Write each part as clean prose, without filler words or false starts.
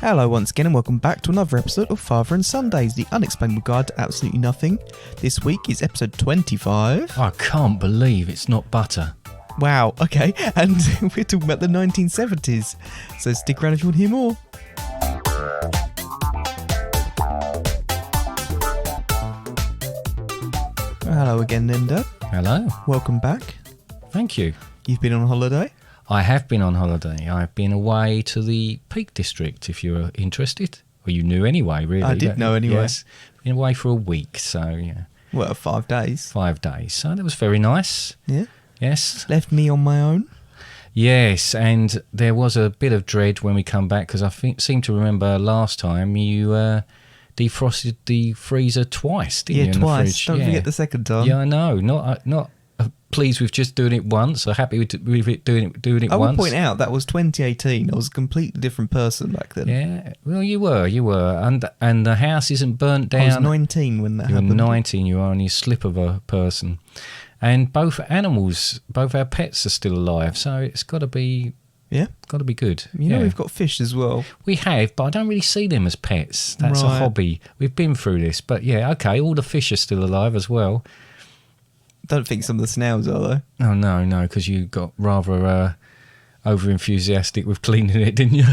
Hello once again and welcome back to another episode of Father and Sundays, the unexplainable guide to absolutely nothing. This week is episode 25. I can't believe it's not butter. Wow, okay, and we're talking about the 1970s, so stick around if you want to hear more. Hello again, Linda. Hello. Welcome back. Thank you. You've been on holiday? I have been on holiday. I've been away to the Peak District, if you're interested. Or you knew anyway, really. I did know anyway. Yes. Been away for a week, so yeah. Well, 5 days. 5 days. So that was very nice. Yeah? Yes. Left me on my own? Yes, and there was a bit of dread when we come back, because I seem to remember last time you defrosted the freezer twice, didn't you? Yeah, in twice. The fridge? Don't forget the second time. Yeah, I know. Not pleased with just doing it once. I'm happy with it doing it I once. will point out that was 2018. I was a completely different person back then. Yeah, well, you were, and the house isn't burnt down. I was 19 when that happened. You were 19. You are only a slip of a person, and both animals, both our pets, are still alive. So it's got to be, good. You know, we've got fish as well. We have, but I don't really see them as pets. That's a Right. hobby. We've been through this, but yeah, okay. All the fish are still alive as well. Don't think some of the snails are though. Oh no, because you got rather over enthusiastic with cleaning it, didn't you?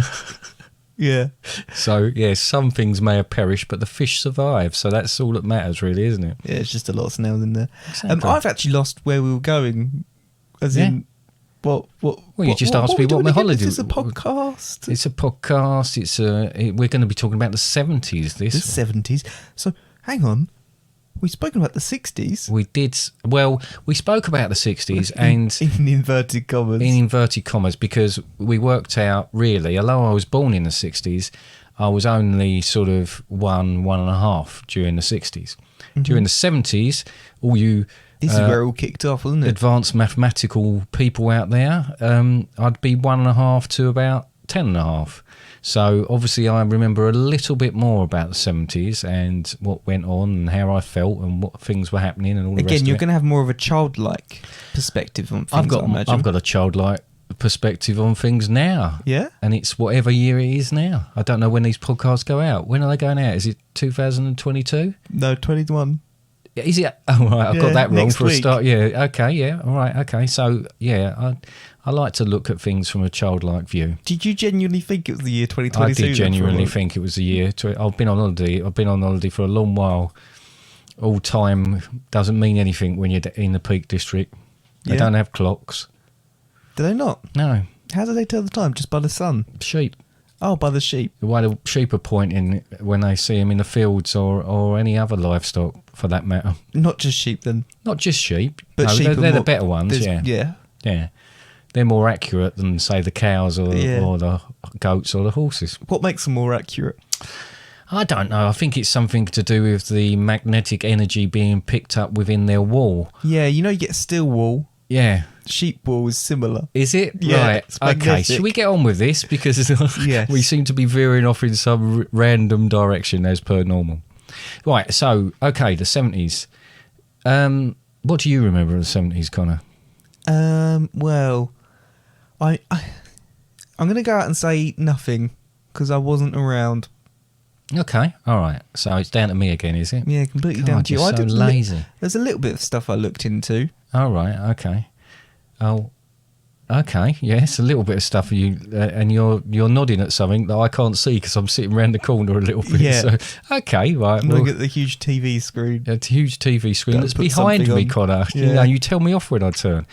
Yeah. So yeah, some things may have perished, but the fish survive. So that's all that matters, really, isn't it? Yeah, it's just a lot of snails in there. Exactly. I've actually lost where we were going. As in, what? Well, you just asked me what my holiday was. Is this a podcast? It's a podcast. We're going to be talking about the 70s. The 70s. So hang on. We've spoken about the 60s. We did. Well, we spoke about the 60s and in inverted commas. In inverted commas, because we worked out, really, although I was born in the 60s, I was only sort of one and a half during the 60s. Mm-hmm. During the 70s, all you... This is where it all kicked off, wasn't it? Advanced mathematical people out there, I'd be 1.5 to about 10.5. So obviously I remember a little bit more about the 70s and what went on and how I felt and what things were happening and all the rest of it. Again, you're going to have more of a childlike perspective on things, I imagine. I've got a childlike perspective on things now. Yeah? And it's whatever year it is now. I don't know when these podcasts go out. When are they going out? Is it 2022? No, 21. Is it? Oh, right, I've got that wrong for a start. Yeah, okay, yeah, all right, okay. So, yeah, I like to look at things from a childlike view. Did you genuinely think it was the year 2022? I did genuinely think it was the year. I've been on holiday for a long while. All time doesn't mean anything when you're in the Peak District. They don't have clocks. Do they not? No. How do they tell the time? Just by the sun? Sheep. Oh, by the sheep. The way the sheep are pointing when they see them in the fields or any other livestock, for that matter. Not just sheep, then. Not just sheep. But no, sheep they're the better ones, yeah. Yeah. Yeah. They're more accurate than, say, the cows or the goats or the horses. What makes them more accurate? I don't know. I think it's something to do with the magnetic energy being picked up within their wool. Yeah, you get steel wool. Yeah. Sheep wool is similar. Is it? Yeah, right. Okay, should we get on with this? Because yes. We seem to be veering off in some random direction as per normal. Right, so, okay, the 70s. What do you remember of the 70s, Connor? Well, I'm going to go out and say nothing because I wasn't around. Okay, all right. So it's down to me again, is it? Yeah, completely down to you. You're so lazy. There's a little bit of stuff I looked into. All right, okay. Oh, okay, yes, a little bit of stuff. And you're nodding at something that I can't see because I'm sitting around the corner a little bit. Yeah. So, okay, right. I'm looking at the huge TV screen. A huge TV screen Gotta that's put behind something me, on. Connor. Yeah. You tell me off when I turn.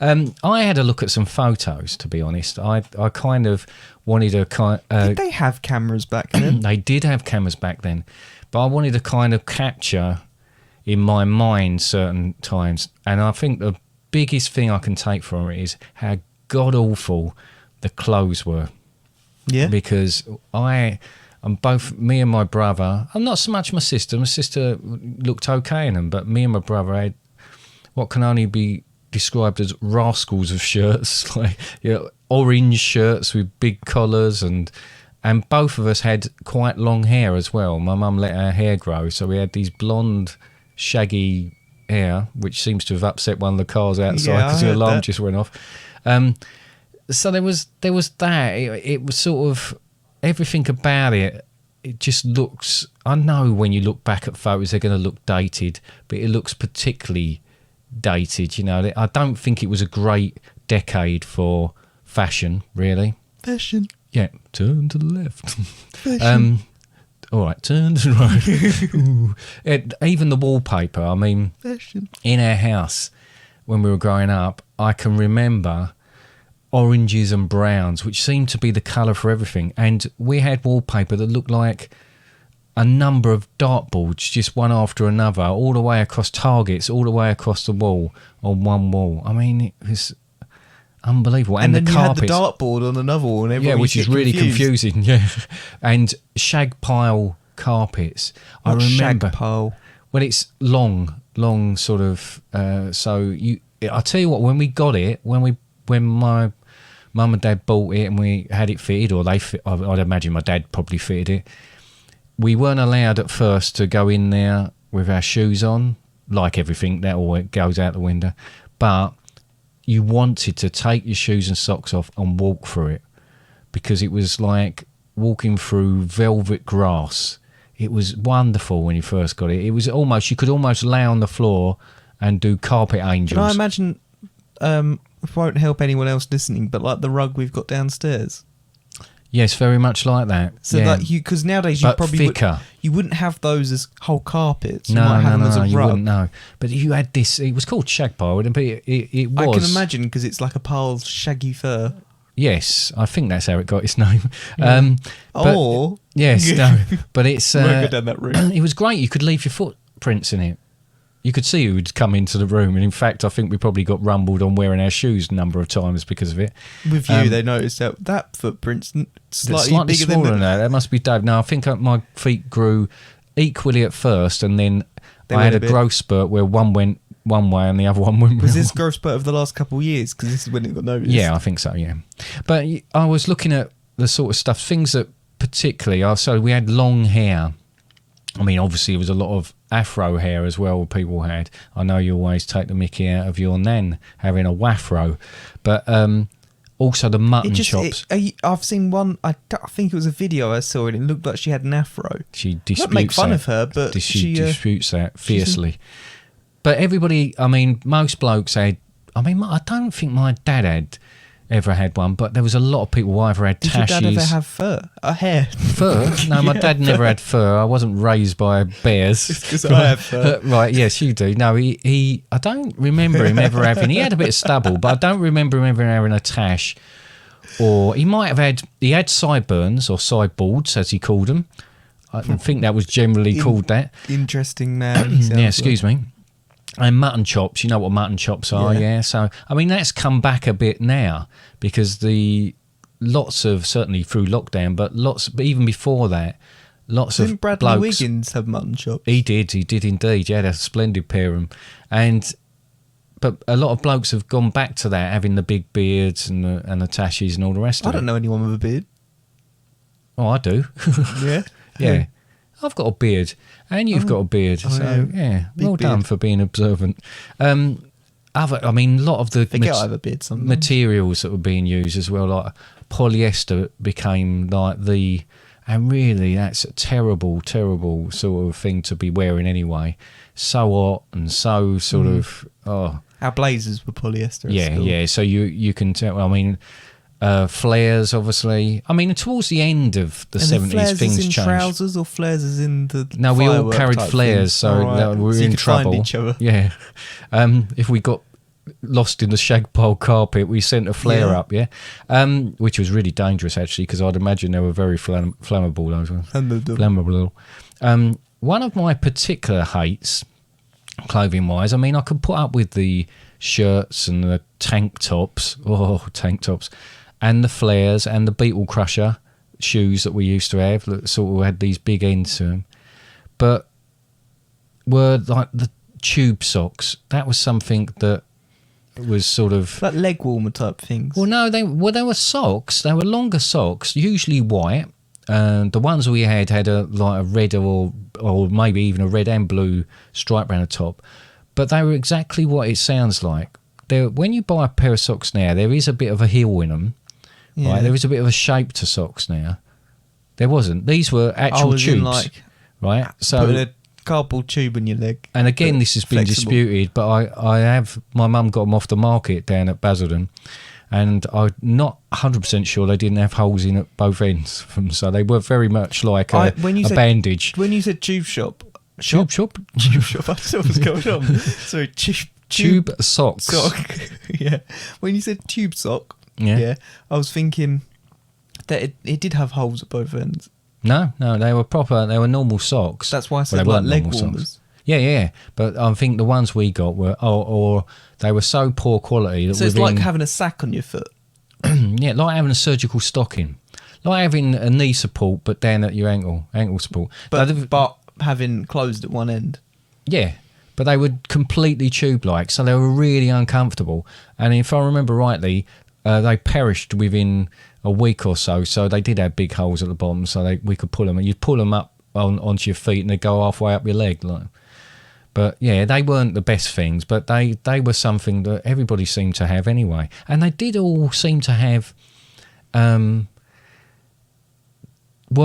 I had a look at some photos, to be honest. I kind of wanted to Did they have cameras back then? They did have cameras back then, but I wanted to kind of capture in my mind certain times. And I think the biggest thing I can take from it is how god-awful the clothes were. Yeah. Because me and my brother, I'm not so much my sister. My sister looked okay in them, but me and my brother had what can only be described as rascals of shirts, like orange shirts with big collars, and both of us had quite long hair as well. My mum let our hair grow, so we had these blonde, shaggy hair, which seems to have upset one of the cars outside because the alarm just went off. So there was that. It was sort of everything about it, it just looks. I know when you look back at photos, they're going to look dated, but it looks particularly dated. You know, I don't think it was a great decade for fashion, really. Fashion. Yeah, turn to the left. Fashion. All right, turn to the right. Ooh. Even the wallpaper. I mean, Fashion. in our house when we were growing up, I can remember oranges and browns, which seemed to be the colour for everything. And we had wallpaper that looked like a number of dartboards, just one after another, all the way across targets, all the way across the wall on one wall. I mean, it was unbelievable. And then the you carpets, had the dartboard on another wall, and everyone which is really confusing. Yeah, and shag pile carpets. I remember. Shag pile. Well, it's long sort of. I tell you what, when we got it, when my mum and dad bought it and we had it fitted, or I'd imagine my dad probably fitted it. We weren't allowed at first to go in there with our shoes on, like everything, that all goes out the window. But you wanted to take your shoes and socks off and walk through it, because it was like walking through velvet grass. It was wonderful when you first got it. It was almost, you could almost lay on the floor and do carpet angels. Can I imagine, it won't help anyone else listening, but like the rug we've got downstairs. Yes, very much like that. So yeah. like because nowadays you But probably thicker. You wouldn't have those as whole carpets. You No, might have them as a you rug. wouldn't know. But you had this. It was called shag pile, but it was. I can imagine, because it's like a pile of shaggy fur. Yes, I think that's how it got its name. Yeah. But, Or yes, no, but it's. Won't go down that route. It was great. You could leave your footprints in it. You could see who'd come into the room, and in fact, I think we probably got rumbled on wearing our shoes a number of times because of it. With you, they noticed that footprint's slightly bigger smaller than that. That must be Dave. No, I think my feet grew equally at first, and then They I went had a a bit- growth spurt where one went one way and the other one went. Was this growth spurt of the last couple of years? Because this is when it got noticed. Yeah, I think so. Yeah, but I was looking at the sort of stuff, things that particularly. So we had long hair. I mean, obviously, there was a lot of afro hair as well. People had. I know you always take the mickey out of your nan having a wafro, but also the mutton chops. I've seen one. I think it was a video I saw, and it looked like she had an afro. She disputes Not make fun that. of her, but she disputes that fiercely. But everybody, I mean, most blokes had. I mean, I don't think my dad ever had one, but there was a lot of people who either had Did your tashies. dad ever have fur? Hair? Fur? No, my dad never had fur. I wasn't raised by bears. It's 'cause I have fur. Right, yes, you do. No, he I don't remember him ever having. He had a bit of stubble, but I don't remember him ever having a tash. Or he might have had. He had sideburns or sideboards, as he called them. I think that was generally called that. Interesting man. he sounds Yeah, excuse me. And mutton chops, you know what mutton chops are, yeah. So, I mean, that's come back a bit now because certainly through lockdown, but even before that, lots Didn't of Bradley blokes. Wiggins have mutton chops? He did indeed. He had a splendid pair of them. But a lot of blokes have gone back to that, having the big beards and the tashies and all the rest of it. I don't know anyone with a beard. Oh, I do. Yeah? Yeah. I've got a beard, and you've got a beard, Oh, so yeah. Big well done beard. for being observant. A lot of the Forget I have a beard sometimes. materials that were being used as well, like polyester became like and really that's a terrible, terrible sort of thing to be wearing anyway. So hot and so sort of Our blazers were polyester. at school. yeah. So you can tell. I mean. Flares, obviously. I mean, towards the end of the And 70s, flares things is in changed. trousers or flares is in the No, we all firework carried type flares, thing? so Alright. we were So you in could find trouble. each other. Yeah. If we got lost in the shag pile carpet, we sent a flare Yeah. up, which was really dangerous, actually, because I'd imagine they were very flammable, those ones. Flammable. One of my particular hates, clothing-wise, I mean, I could put up with the shirts and the tank tops, and the flares and the Beetle Crusher shoes that we used to have that sort of had these big ends to them. But were like the tube socks. That was something that was sort of... Like leg warmer type things. Well, no, they were socks. They were longer socks, usually white. The ones we had a red or maybe even a red and blue stripe around the top. But they were exactly what it sounds like. When you buy a pair of socks now, there is a bit of a heel in them. Yeah. Right, there is a bit of a shape to socks now, There wasn't. These were actual was tubes, in like right? putting a cardboard tube in your leg. And again, this has been flexible. disputed, but I have, my mum got them off the market down at Basildon, and I'm not 100% sure they didn't have holes in at both ends of them, so they were very much like a bandage. When you said tube shop, Tube shop? tube shop, I don't know what's going on. Sorry, Tube socks. sock. Yeah. When you said tube sock, Yeah. I was thinking that it did have holes at both ends. No, they were proper, they were normal socks. That's why I Well, said they like weren't leg normal warmers. socks. Yeah. But I think the ones we got were, or they were so poor quality that So it's like having a sack on your foot. yeah, like having a surgical stocking. Like having a knee support, but down at your ankle support. But having closed at one end. Yeah, but they were completely tube-like, so they were really uncomfortable. And if I remember rightly, they perished within a week or so. So they did have big holes at the bottom, so we could pull them. And you'd pull them up onto your feet, and they'd go halfway up your leg. But yeah, they weren't the best things, but they were something that everybody seemed to have anyway. And they did all seem to have, were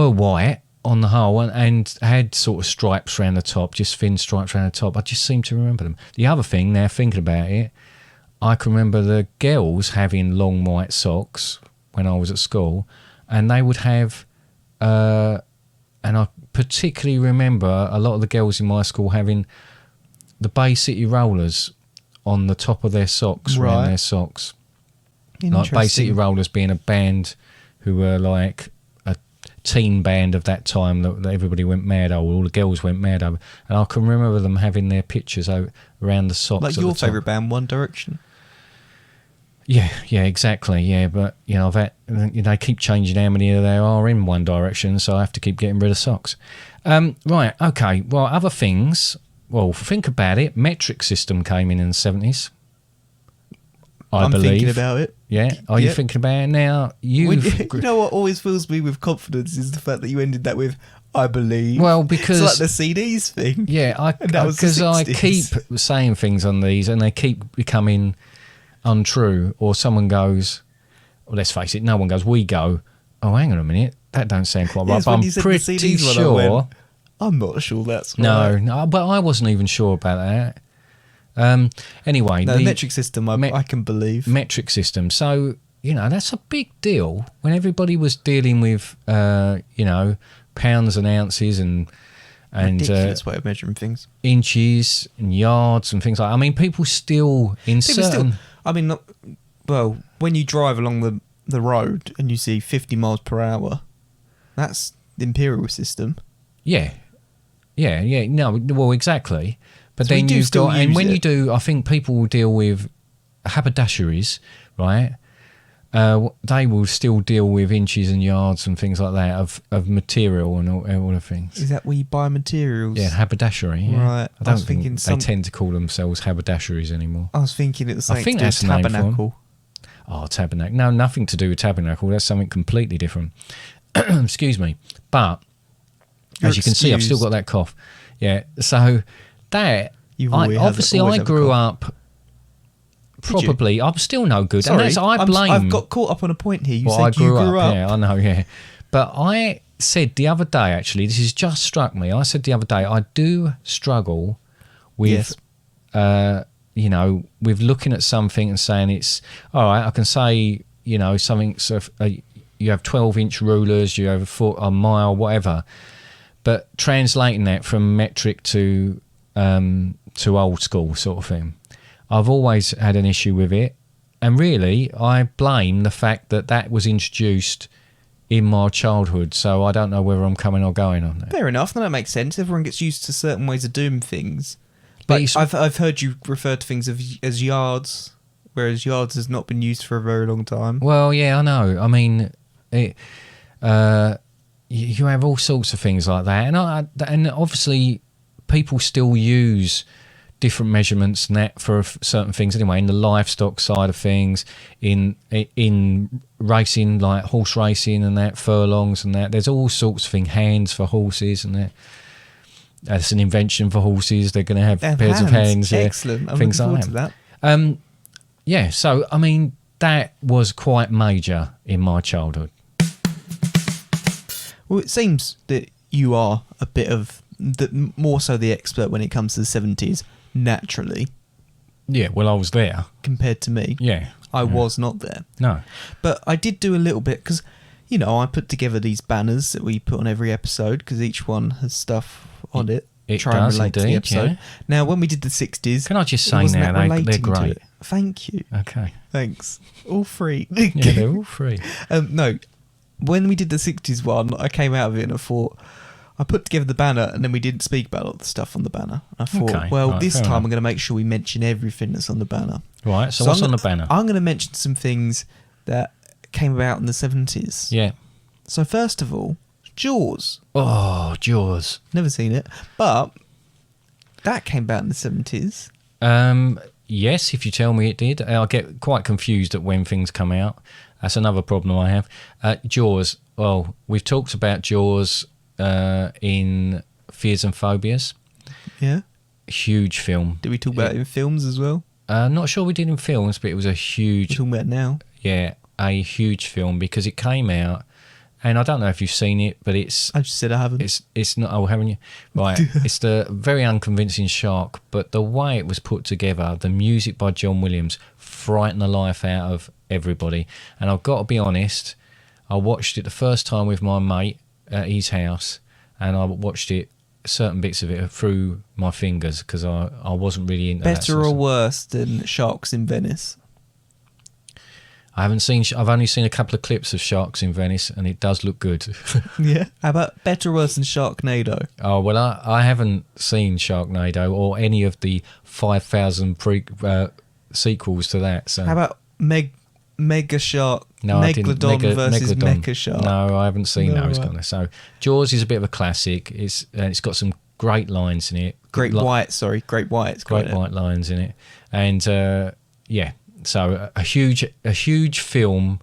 white on the whole, and had sort of stripes around the top, just thin stripes around the top. I just seem to remember them. The other thing, now thinking about it, I can remember the girls having long white socks when I was at school, and they would have, and I particularly remember a lot of the girls in my school having the Bay City Rollers on the top of their socks, around their socks. Like Bay City Rollers being a band who were like a teen band of that time that everybody went mad over, all the girls went mad over. And I can remember them having their pictures around the socks. Like your favourite band, One Direction. Yeah, exactly. Yeah, but they keep changing how many there are in One Direction, so I have to keep getting rid of socks. Right, okay. Well, other things. Well, think about it. Metric system came in the 70s. I'm thinking about it. Yeah. Are you thinking about it now? You know what always fills me with confidence is the fact that you ended that with "I believe." Well, because it's like the CDs thing. Yeah, because I keep saying things on these and they keep becoming untrue. Or someone goes, well, let's face it, no one goes. We go, oh, hang on a minute, that don't sound quite right. But I'm pretty sure. I'm not sure that's right. No, but I wasn't even sure about that. Anyway, the metric system, I can believe. Metric system. So, that's a big deal when everybody was dealing with, pounds and ounces and ridiculous way of measuring things. Inches and yards and things like that. I mean, people still, when you drive along the road and you see 50 miles per hour, that's the imperial system. Yeah. No, well, exactly. But so then you've got, and when you do, I think people will deal with haberdasheries, right? They will still deal with inches and yards and things like that of material and all the things. Is that where you buy materials? Yeah, haberdashery. Yeah. Right. I don't think they tend to call themselves haberdasheries anymore. I was thinking it was something I think to do that's with tabernacle. Oh, tabernacle. No, nothing to do with tabernacle. That's something completely different. Excuse me. But as you can see, I've still got that cough. Yeah. So that I grew up. Probably, I'm still no good. Sorry, and I've got caught up on a point here. You said you grew up. Yeah, I know. Yeah, but I said the other day. Actually, this has just struck me. I said the other day I do struggle with, with looking at something and saying it's all right. I can say something. So you have 12-inch rulers. You have a foot, a mile, whatever. But translating that from metric to old school sort of thing. I've always had an issue with it, and really I blame the fact that was introduced in my childhood, so I don't know whether I'm coming or going on that. Fair enough, that makes sense. Everyone gets used to certain ways of doing things. But I've heard you refer to things as yards, whereas yards has not been used for a very long time. Well, yeah, I know. I mean, you have all sorts of things like that, and obviously people still use different measurements and that for certain things anyway, in the livestock side of things, in racing, like horse racing and that, furlongs and that. There's all sorts of things, hands for horses and that. That's an invention for horses. They're going to have pairs of hands. Excellent. Yeah, things like that. Yeah, so, I mean, that was quite major in my childhood. Well, it seems that you are a bit of more so the expert when it comes to the 70s, naturally. Yeah, well, I was there. Compared to me. Yeah. I was not there. No. But I did do a little bit, because, you know, I put together these banners that we put on every episode, because each one has stuff on it. It try does, and relate to the indeed, episode. yeah. Now, when we did the 60s... Can I just say now, they're great. Thank you. Okay. Thanks. All free. Yeah, they're all free. No, when we did the 60s one, I came out of it and I thought... I put together the banner and then we didn't speak about all the stuff on the banner. I thought, this time I'm going to make sure we mention everything that's on the banner. Right, so what's on the banner? I'm going to mention some things that came about in the 70s. Yeah. So first of all, Jaws. Oh, Jaws. Never seen it, but that came about in the 70s. Yes, if you tell me it did. I'll get quite confused at when things come out. That's another problem I have. Jaws. Well, we've talked about Jaws in Fears and Phobias. Yeah. Huge film. Did we talk about it in films as well? Not sure we did in films, but it was a huge... We're talking about it now. Yeah, a huge film because it came out, and I don't know if you've seen it, but it's... I just said I haven't. It's not... Oh, haven't you? Right. It's the very unconvincing shark, but the way it was put together, the music by John Williams, frightened the life out of everybody. And I've got to be honest, I watched it the first time with my mate at his house, and I watched it, certain bits of it, through my fingers because I wasn't really into that. Better or worse than Sharks in Venice? I've only seen a couple of clips of Sharks in Venice, and it does look good. Yeah. How about better or worse than Sharknado? Oh, well, I haven't seen Sharknado or any of the 5,000 sequels to that. So how about Mega Shark? No, Megalodon versus Megalodon. Mecha Shark. No, I haven't seen those. Right. So Jaws is a bit of a classic. It's got some great lines in it. Great White lines in it, and yeah. So a huge film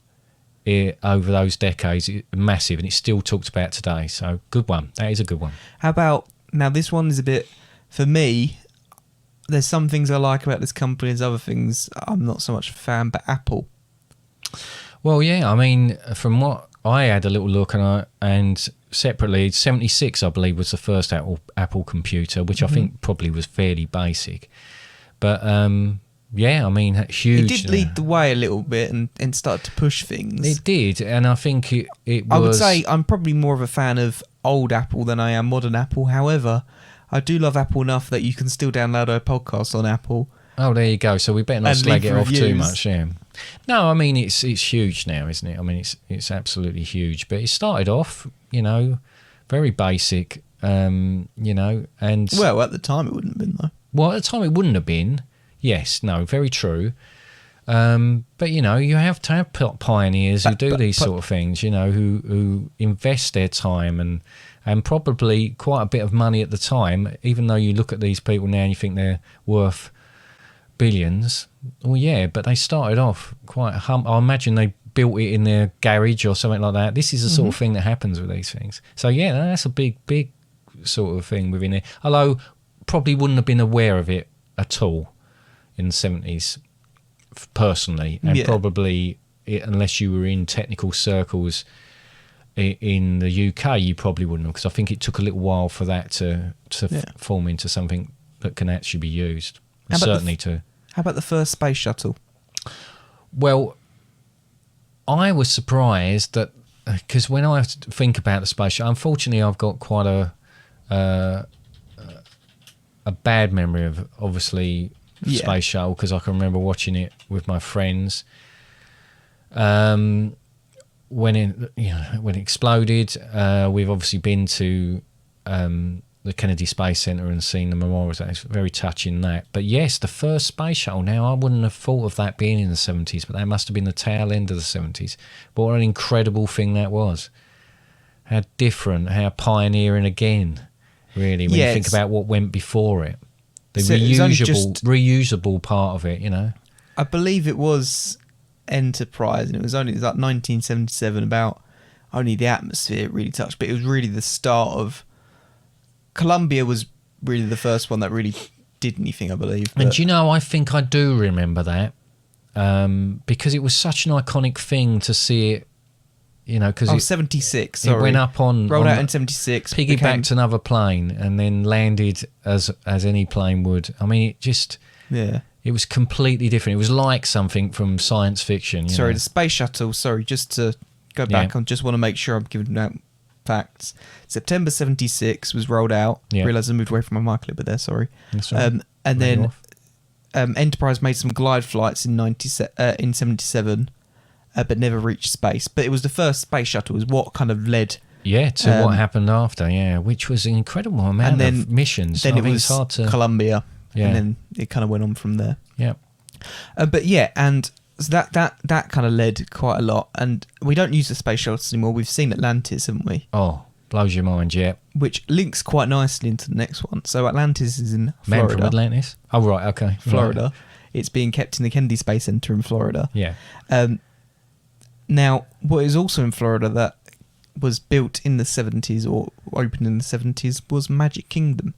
over those decades, massive, and it's still talked about today. So good one. That is a good one. How about now? This one is a bit for me. There's some things I like about this company. There's other things I'm not so much a fan. But Apple. Well, yeah. I mean, from what I had a little look, and separately, 76 I believe was the first Apple computer, which I think probably was fairly basic, but. Yeah, I mean, huge. It did lead the way a little bit and started to push things. It did, and I think it was... I would say I'm probably more of a fan of old Apple than I am modern Apple. However, I do love Apple enough that you can still download our podcast on Apple. Oh, there you go. So we better not and slag it off reviews. too much, yeah. No, I mean, it's huge now, isn't it? I mean, it's absolutely huge. But it started off, very basic, and... Well, at the time it wouldn't have been, though. Well, at the time it wouldn't have been. Yes, no, very true. But, you have to have pioneers who do these sort of things, who invest their time and probably quite a bit of money at the time, even though you look at these people now and you think they're worth billions. Well, yeah, but they started off quite I imagine they built it in their garage or something like that. This is the sort of thing that happens with these things. So, yeah, that's a big sort of thing within it. Although probably wouldn't have been aware of it at all in the 70s personally, and probably unless you were in technical circles in the UK you probably wouldn't have, because I think it took a little while for that to form into something that can actually be used. How about the first space shuttle? Well, I was surprised that, because when I think about the space shuttle, unfortunately I've got quite a bad memory of obviously space shuttle, because I can remember watching it with my friends when it exploded. We've obviously been to the Kennedy Space Center and seen the memorials. It's very touching, that. But yes, the first space shuttle, now I wouldn't have thought of that being in the 70s, but that must have been the tail end of the 70s. But what an incredible thing that was. How different, how pioneering again, really, when you think about what went before it. The reusable part of it, I believe it was Enterprise, and it was like 1977, about only the atmosphere really touched, but it was really the start of... Columbia was really the first one that really did anything, I believe. And I think I do remember that, because it was such an iconic thing to see it, you know, because Oh, 76, it sorry. went up on Rolled out in 76. piggybacked another plane and then landed as any plane would. I mean, Yeah. it was completely different. It was like something from science fiction. Sorry, know? the space shuttle. Sorry, just to go back, I just want to make sure I'm giving out facts. September 76 was rolled out. Yeah. Realised I moved away from my mic a little bit there, sorry. That's right. And then Enterprise made some glide flights in 77, but never reached space. But it was the first space shuttle, is what kind of led... Yeah, to what happened after, which was an incredible amount of missions. Then it was it's hard to... Columbia, Yeah. and then it kind of went on from there. Yeah. But yeah, and so that kind of led quite a lot. And we don't use the space shuttles anymore. We've seen Atlantis, haven't we? Oh, blows your mind, yeah. Which links quite nicely into the next one. So Atlantis is in Florida. Man from Atlantis? Oh, right, okay. Florida. Right. It's being kept in the Kennedy Space Center in Florida. Yeah. Now, what is also in Florida that was built in the 70s or opened in the 70s was Magic Kingdom.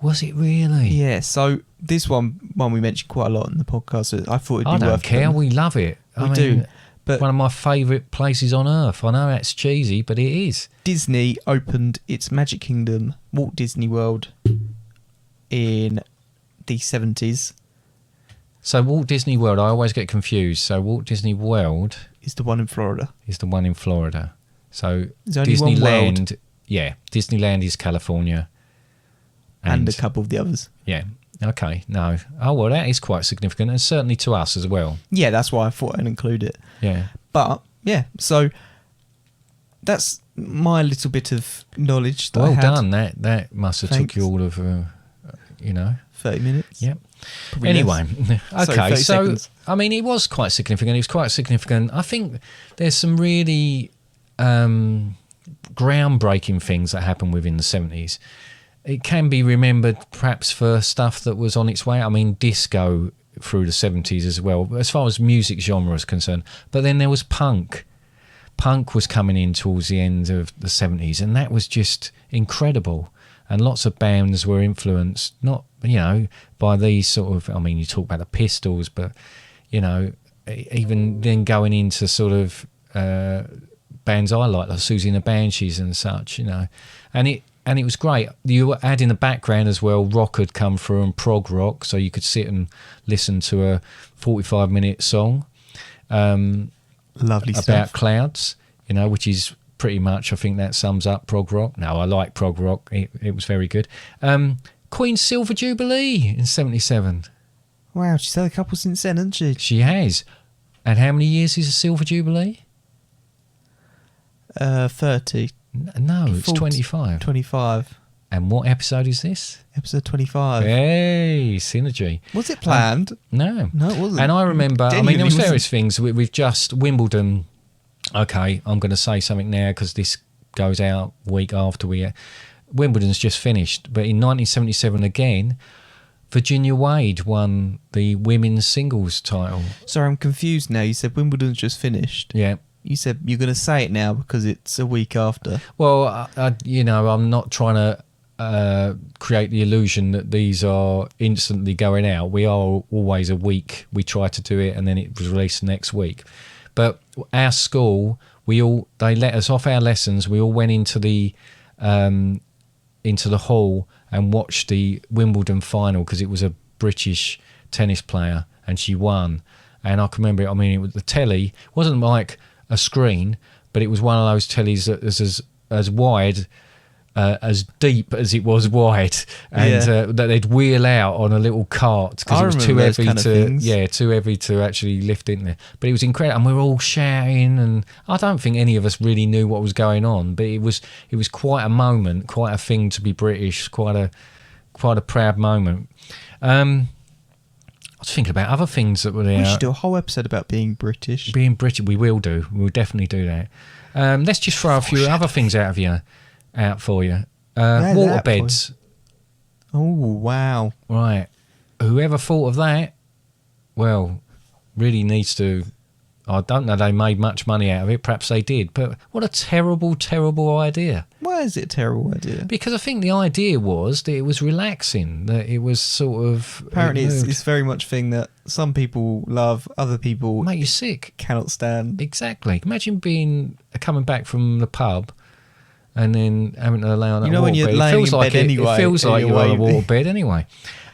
Was it really? Yeah, so this one we mentioned quite a lot in the podcast. So I thought it'd be worth I don't care. We love it. We do. But one of my favourite places on earth. I know that's cheesy, but it is. Disney opened its Magic Kingdom, Walt Disney World, in the 70s. So Walt Disney World, I always get confused. So Walt Disney World is the one in Florida. Is the one in Florida. So There's only one world. Disneyland, yeah, Disneyland is California. And a couple of the others. Yeah. Okay. No. Oh, well, that is quite significant, and certainly to us as well. Yeah, that's why I thought I'd include it. Yeah. But, yeah, so that's my little bit of knowledge that I well had. done. That must have took you all of, 30 minutes. Yep. Probably anyway, less. okay. Sorry, 30 so, seconds. I mean, it was quite significant. It was quite significant. I think there's some really groundbreaking things that happened within the 70s. It can be remembered perhaps for stuff that was on its way. I mean, disco through the 70s as well, as far as music genre is concerned. But then there was punk. Punk was coming in towards the end of the 70s, and that was just incredible. And lots of bands were influenced, not, by these sort of, I mean, you talk about the Pistols, but, even then going into sort of bands I like Susie and the Banshees and such, And it was great. You had in the background as well, rock had come through and prog rock, so you could sit and listen to a 45-minute song. Lovely stuff. About clouds, which is pretty much, I think that sums up prog rock. No, I like prog rock. It was very good. Queen's Silver Jubilee in 77. Wow, she's had a couple since then, hasn't she? She has. And how many years is a Silver Jubilee? 30. No, it's 40, 25. 25. And what episode is this? Episode 25. Hey, synergy. Was it planned? No. No, it wasn't. And I remember, there was Genuinely various things. We've just, Wimbledon, okay, I'm going to say something now because this goes out week after Wimbledon's just finished. But in 1977 again, Virginia Wade won the women's singles title. Sorry, I'm confused now. You said Wimbledon's just finished. Yeah. You said you're going to say it now because it's a week after. Well, I'm not trying to create the illusion that these are instantly going out. We are always a week. We try to do it, and then it was released next week. But our school, they let us off our lessons. We all went into the hall and watched the Wimbledon final because it was a British tennis player, and she won. And I can remember it. I mean, it was the telly. Wasn't like a screen, but it was one of those tellies that was as wide, as deep as it was wide, and that they'd wheel out on a little cart because it was too heavy to actually lift in there. But it was incredible, and we were all shouting, and I don't think any of us really knew what was going on, but it was quite a moment, quite a thing to be British, quite a proud moment. I was thinking about other things that were there. We should do a whole episode about being British. Being British, we will do. We'll definitely do that. Let's just throw a few other things out for you. Waterbeds. Oh, wow. Right. Whoever thought of that, well, really needs to I don't know they made much money out of it. Perhaps they did. But what a terrible, terrible idea. Why is it a terrible idea? Because I think the idea was that it was relaxing, that it was sort of... Apparently it's very much a thing that some people love, other people... Make you sick. Cannot stand. Exactly. Imagine coming back from the pub and then having to lay on that waterbed. When you're laying in bed anyway. It feels like you're on a waterbed anyway.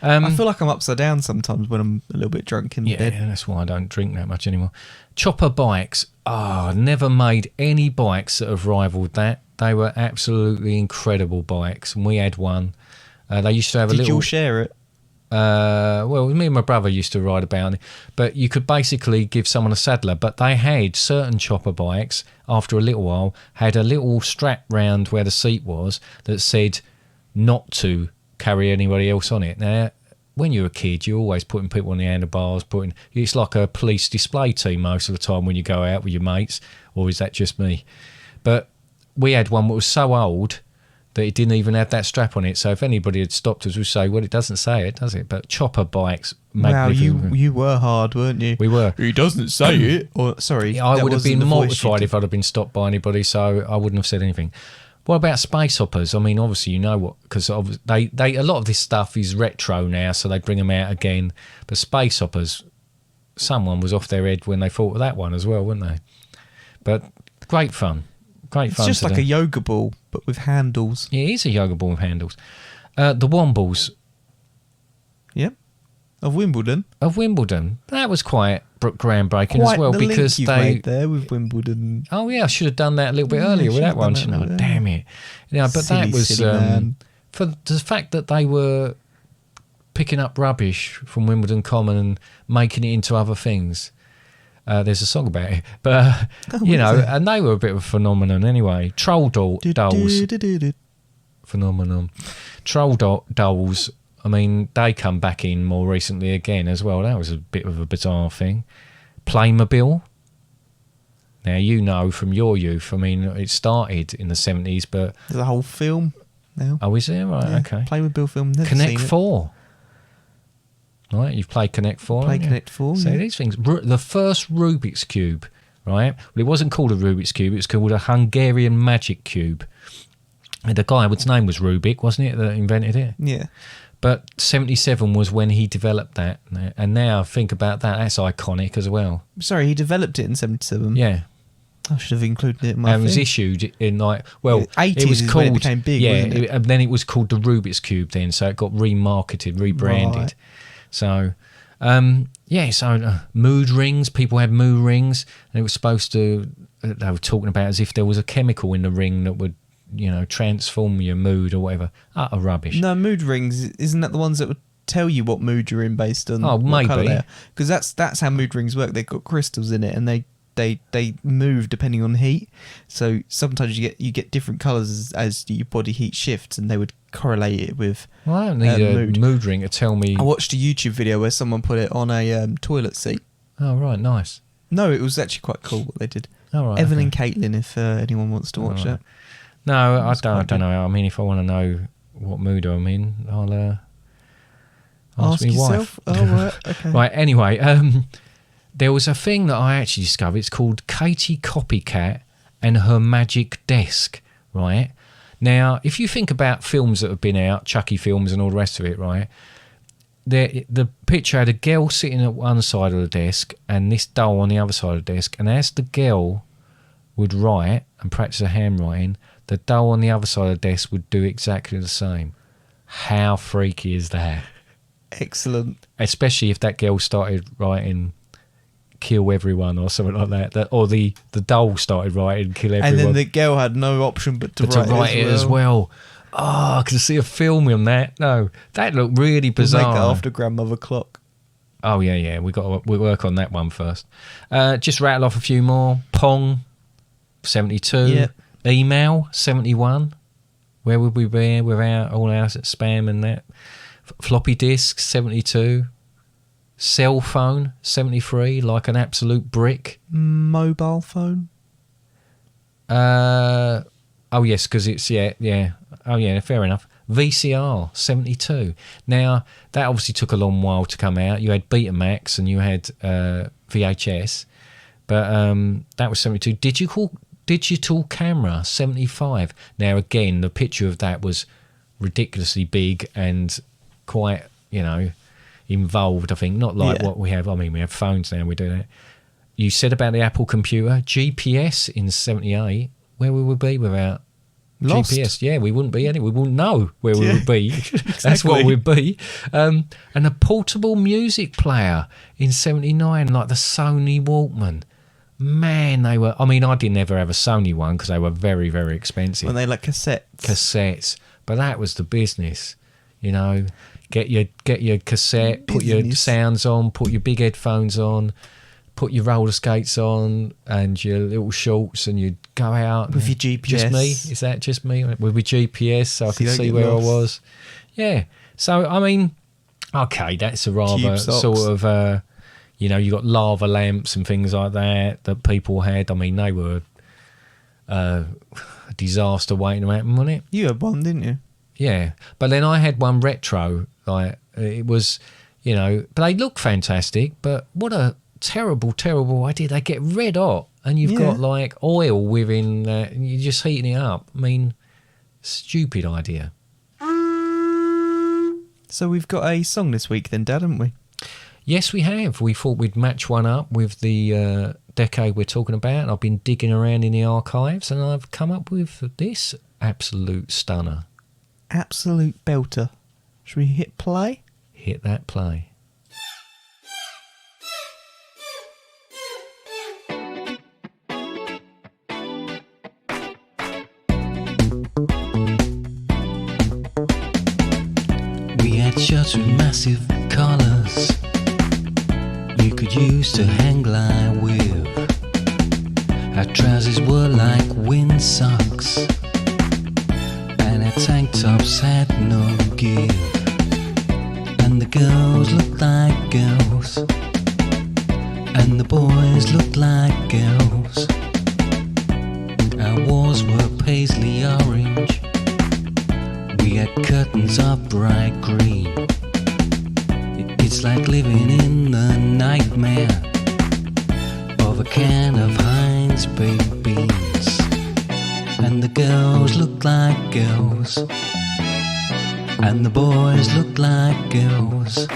I feel like I'm upside down sometimes when I'm a little bit drunk in bed. Yeah, that's why I don't drink that much anymore. Chopper bikes. Never made any bikes that have rivaled that. They were absolutely incredible bikes, and we had one. They used to have a little... Did you all share it? Well, me and my brother used to ride about it, but you could basically give someone a saddler. But they had certain chopper bikes, after a little while, had a little strap round where the seat was that said not to carry anybody else on it. Now, when you're a kid, you're always putting people on the handlebars, it's like a police display team most of the time when you go out with your mates, or is that just me? But we had one that was so old that it didn't even have that strap on it. So if anybody had stopped us, we'd say, well, it doesn't say it, does it? But chopper bikes, magnificent. Wow, you were hard, weren't you? We were. He doesn't say it. Or sorry, I would have been mortified if I'd have been stopped by anybody, so I wouldn't have said anything. What about space hoppers? I mean, obviously, you know what, because they a lot of this stuff is retro now, so they bring them out again. But space hoppers, someone was off their head when they thought of that one as well, weren't they? But great fun. Great fun. It's just like a yoga ball, but with handles. Yeah, it is a yoga ball with handles. The Wombles. Yep. Of Wimbledon. That was quite groundbreaking as well, because link they made there with Wimbledon. Oh yeah, I should have done that a little bit earlier with that one. Damn it! Yeah, but Silly, that was silly for the fact that they were picking up rubbish from Wimbledon Common and making it into other things. There's a song about it, but and they were a bit of a phenomenon anyway. Troll dolls, phenomenon. Troll dolls. I mean, they come back in more recently again as well. That was a bit of a bizarre thing. Playmobil. Now, you know from your youth, I mean, it started in the 70s, but... There's a whole film now. Oh, is there? Right, yeah, okay. Playmobil film, never Connect seen 4. Right, you've played Connect 4. Played Connect 4, So yeah. these things... The first Rubik's Cube, right? Well, it wasn't called a Rubik's Cube, it was called a Hungarian Magic Cube. And the guy, his name was Rubik, wasn't it, that invented it? Yeah. But 77 was when he developed that. And now, think about that, that's iconic as well. Sorry, he developed it in 77. Yeah. I should have included it in my And it was thing. issued in like, well, 80s it was is called, when it became big, wasn't it? And then it was called the Rubik's Cube then, so it got remarketed, rebranded. Right. So, mood rings, people had mood rings, and it was supposed to, they were talking about as if there was a chemical in the ring that would, transform your mood or whatever. Utter rubbish. No, mood rings, isn't that the ones that would tell you what mood you're in based on Oh, what colour maybe. they are? Because that's how mood rings work. They've got crystals in it, and they move depending on heat. So sometimes you get different colours as your body heat shifts, and they would correlate it with Well, I don't need a mood. mood ring to tell me. I watched a YouTube video where someone put it on a toilet seat. Oh, right, nice. No, it was actually quite cool what they did. Oh, right, Evan okay. and Caitlin, if anyone wants to watch right. that. No, I That's don't quite know. I mean, if I want to know what mood I'm in, I'll ask my yourself. wife. Oh, right, okay. Right, anyway, there was a thing that I actually discovered. It's called Katie Copycat and Her Magic Desk, right? Now, if you think about films that have been out, Chucky films and all the rest of it, right? The picture had a girl sitting at one side of the desk and this doll on the other side of the desk. And as the girl would write and practice her handwriting, the doll on the other side of the desk would do exactly the same. How freaky is that? Excellent. Especially if that girl started writing kill everyone or something like that, or the doll started writing kill everyone. And then the girl had no option but to write it as well. Oh, I can see a film on that. No, that looked really bizarre. We'll make that after Grandmother Clock. Oh, yeah. We work on that one first. Just rattle off a few more. Pong, 72. Yep. Email, 71. Where would we be without all our spam and that? Floppy disks, 72. Cell phone, 73, like an absolute brick. Mobile phone? Oh, yes, because it's, yeah. Oh, yeah, fair enough. VCR, 72. Now, that obviously took a long while to come out. You had Betamax and you had VHS. But that was 72. Digital camera, 75. Now, again, the picture of that was ridiculously big and quite, involved, I think. Not like what we have. I mean, we have phones now, we do that. You said about the Apple computer, GPS in 78, where we would be without Lost. GPS. Yeah, we wouldn't be anywhere. We wouldn't know where we would be. Exactly. That's what we'd be. And a portable music player in 79, like the Sony Walkman. Man, they were... I mean, I didn't ever have a Sony one because they were very, very expensive. When they like cassettes. But that was the business, Get your cassette, put your sounds on, put your big headphones on, put your roller skates on and your little shorts, and you'd go out with your GPS. Just me? Is that just me? With my GPS, so I could see where I was. Yeah. So I mean, okay, that's a rather sort of you got lava lamps and things like that people had. I mean, they were a disaster waiting to happen, wasn't it? You had one, didn't you? Yeah, but then I had one retro. Like it was, but they look fantastic. But what a terrible idea! They get red hot, and you've got like oil within. You're just heating it up. I mean, stupid idea. So we've got a song this week, then, Dad, haven't we? Yes, we have. We thought we'd match one up with the decade we're talking about. I've been digging around in the archives, and I've come up with this absolute stunner. Absolute belter. Should we hit play? Hit that play. We had shirts with massive collars you could use to hang glide with. Our trousers were like windsocks, and our tank tops had no give. And the girls looked like girls, and the boys looked like girls. Our walls were paisley orange, we had curtains of bright green. It's like living in the nightmare of a can of Heinz baked beans. And the girls looked like girls, and the boys looked like girls.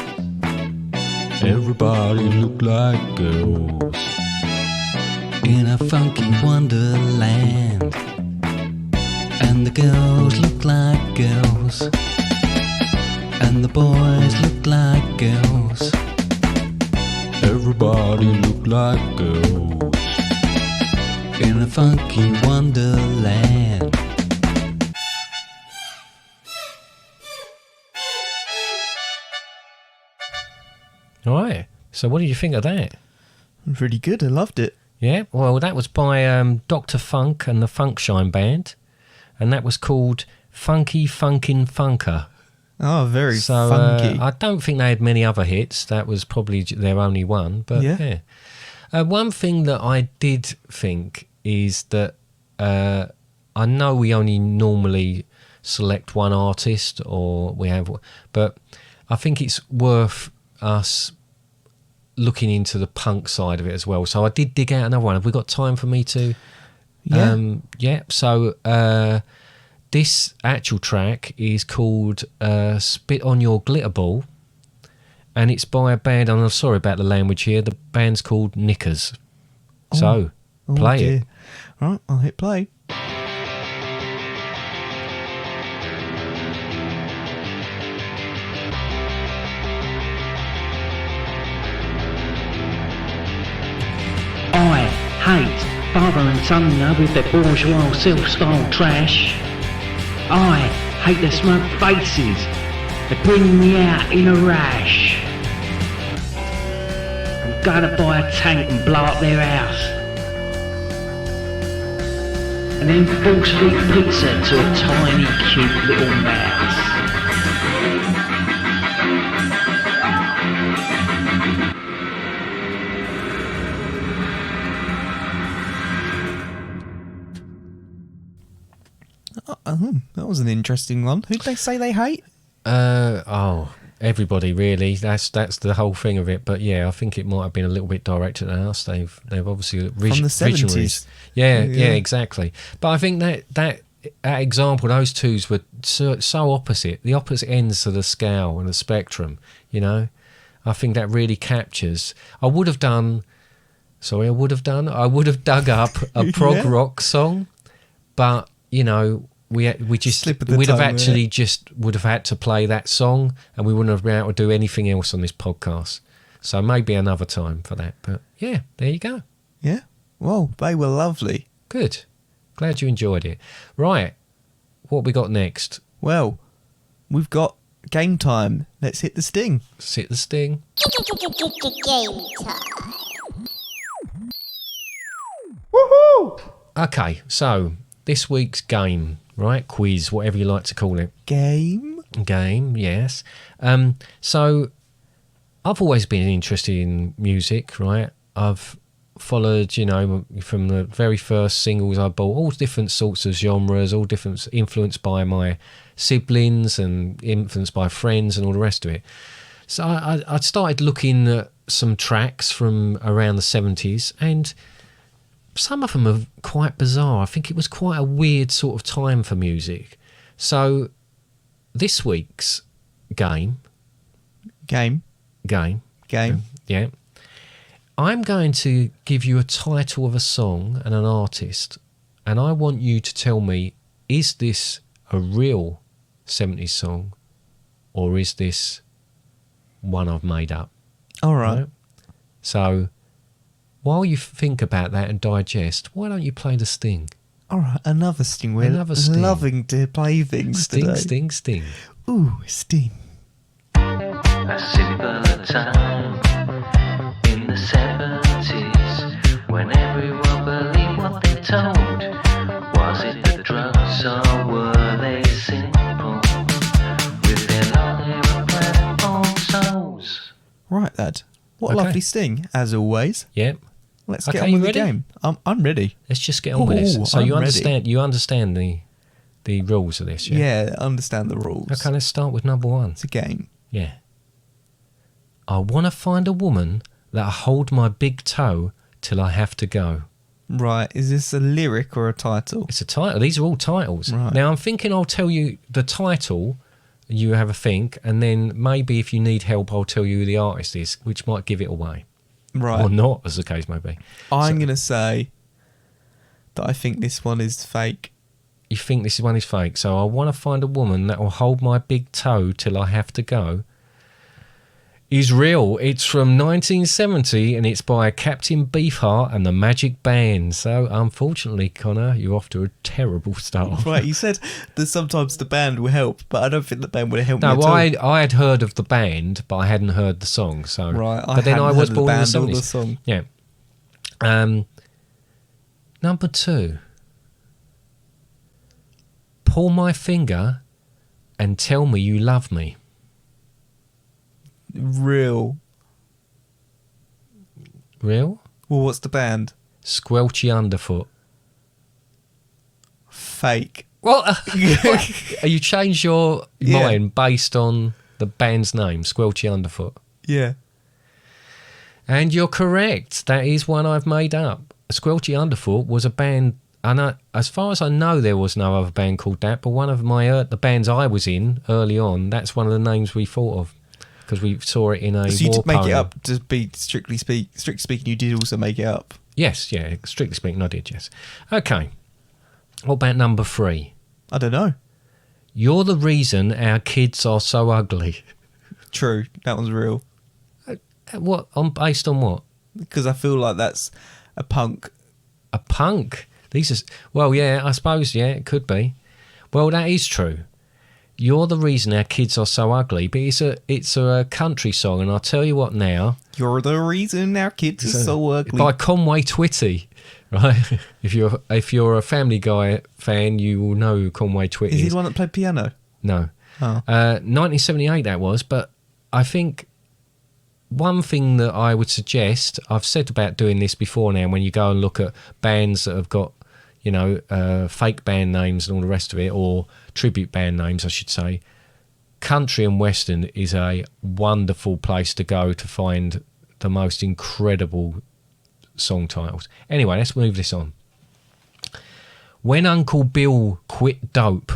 Everybody looked like girls in a funky wonderland. And the girls looked like girls, and the boys looked like girls. Everybody looked like girls in a funky wonderland. All right. So what did you think of that? It was really good. I loved it. Yeah. Well, that was by Dr. Funk and the Funkshine Band, and that was called Funky Funkin' Funker. Oh, very funky. I don't think they had many other hits. That was probably their only one. But yeah. One thing that I did think is that I know we only normally select one artist, or we have, but I think it's worth us looking into the punk side of it as well. So I did dig out another one. Have we got time for me to? Yeah. So this actual track is called Spit on Your Glitter Ball, and it's by a band, and I'm sorry about the language here, the band's called Knickers. So, play it. Right, I'll hit play. I hate father and son with their bourgeois self-styled trash. I hate their smug faces. They bring me out in a rash. I'm gonna buy a tank and blow up their house, and then force feed pizza to a tiny cute little mouse. That was an interesting one. Who'd they say they hate? everybody really. That's the whole thing of it. But yeah, I think it might have been a little bit directed at us. They've obviously From the 70s. Yeah, exactly. But I think that example, those twos were so opposite, the opposite ends of the scale and the spectrum. You know, I think that really captures. I would have dug up a prog rock song, but you know, we just would have had to play that song, and we wouldn't have been able to do anything else on this podcast. So maybe another time for that. But yeah, there you go. Yeah. Well, they were lovely. Good. Glad you enjoyed it. Right. What we got next? Well, we've got game time. Let's hit the sting. Sit the sting. Game time. Woohoo! Okay, so this week's game, right? Quiz, whatever you like to call it. Game, yes. So I've always been interested in music, right? I've followed, you know, from the very first singles I bought, all different sorts of genres, all different, influenced by my siblings and influenced by friends and all the rest of it. So I started looking at some tracks from around the 70s, and some of them are quite bizarre. I think it was quite a weird sort of time for music. So this week's game, yeah, I'm going to give you a title of a song and an artist, and I want you to tell me, is this a real 70s song, or is this one I've made up? All right. So while you think about that and digest, why don't you play the sting? All right, another sting. We're loving to play things today. Sting. Ooh, sting. A simpler time in the 70s, when everyone believed what they told. Was it the drugs or were they simple, with their long hair and souls? Right, lad. What a lovely sting, as always. Yep. Let's get on with the game. I'm ready. Let's just get on with this. So you understand the rules of this, yeah? Yeah, understand the rules. Okay, let's start with number one. It's a game. Yeah. I want to find a woman that'll hold my big toe till I have to go. Right, is this a lyric or a title? It's a title. These are all titles. Right. Now, I'm thinking I'll tell you the title, you have a think, and then maybe if you need help, I'll tell you who the artist is, which might give it away. Right. Or not, as the case may be. I'm going to say that I think this one is fake. You think this one is fake. So I want to find a woman that will hold my big toe till I have to go. Is real. It's from 1970 and it's by Captain Beefheart and the Magic Band. So unfortunately, Connor, you're off to a terrible start. Right, you said that sometimes the band will help, but I don't think the band would have helped me at No, all. I had heard of the band, but I hadn't heard the song. So right, but then I was born in the 70s. The song. Yeah. Number two. Pull my finger and tell me you love me. Real. Real? Well, what's the band? Squelchy Underfoot. Fake. What? You changed your mind based on the band's name, Squelchy Underfoot. Yeah. And you're correct. That is one I've made up. Squelchy Underfoot was a band. As far as I know, there was no other band called that. But one of the bands I was in early on, that's one of the names we thought of because we saw it in a. So you war did make pony. it up to be strictly speaking. You did also make it up. Yes, yeah. Strictly speaking, I did. Yes. Okay. What about number three? I don't know. You're the reason our kids are so ugly. True, that one's real. What? Based on what? Because I feel like that's a punk. A punk? These are... Well, yeah, I suppose, yeah, it could be. Well, that is true. You're the reason our kids are so ugly, but it's a country song, and I'll tell you what now. You're the reason our kids are so ugly. By Conway Twitty, right? If you're a Family Guy fan, you will know who Conway Twitty is. Is he the one that played piano? No. Oh. 1978 that was, but I think one thing that I would suggest, I've said about doing this before now, when you go and look at bands that have got, you know, fake band names and all the rest of it, or tribute band names, I should say, country and western is a wonderful place to go to find the most incredible song titles. Anyway, let's move this on. When Uncle Bill Quit Dope.